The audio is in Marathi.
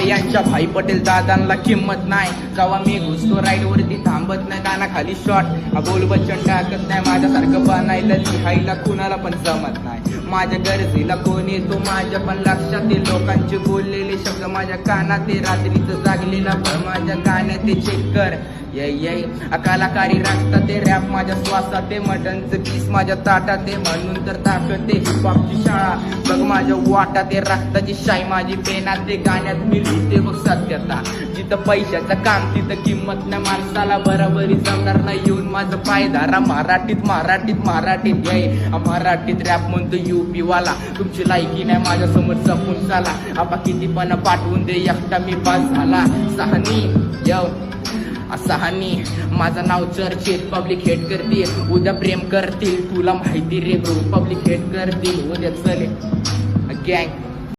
यांच्या भाई पटेल दादांना किंमत नाही. जेव्हा मी घुसतो राईड वरती थांबत नाही. दाना खाली शॉट बोल बच्चन टाकत नाही. माझ्यासारखं बनायला लिहायला कुणाला पण जमत नाही. माझ्या गरजेला कोण येतो माझ्या पण लक्षात. ते लोकांचे बोललेले शब्द माझ्या कानात. ते रात्रीचं जागलेला भर माझ्या कानात. ते चेक कर ये कलाकारी राखतात. ते रॅप माझ्या श्वासात. ते मटनचं पीस माझ्या ताटात. ते म्हणून तर ताकद ते हिपहॉपची शाळा बघ माझ्या वाटा. ते रक्ताची शाई माझी पेनात. ते गाण्यात मी लिहिते बघ सत्यता. जिथं पैशाचं काम तिथं किंमत नाही. माणसाला बराबरी जमणार नाही. येऊन माझं पायधारा मराठीत मराठीत मराठीत मराठीत रॅप म्हणतो युपी वाला. तुमची लायकी नाही माझ्या समोर जपून चाला. आपा किती पण पाठवून दे एकटा मी पास झाला. सहानी माझं नाव चर्चेत. पब्लिक हेट करतील उद्या प्रेम करतील. तुला माहिती रे ब्रो पब्लिक हेट करतील उद्या. चले गँग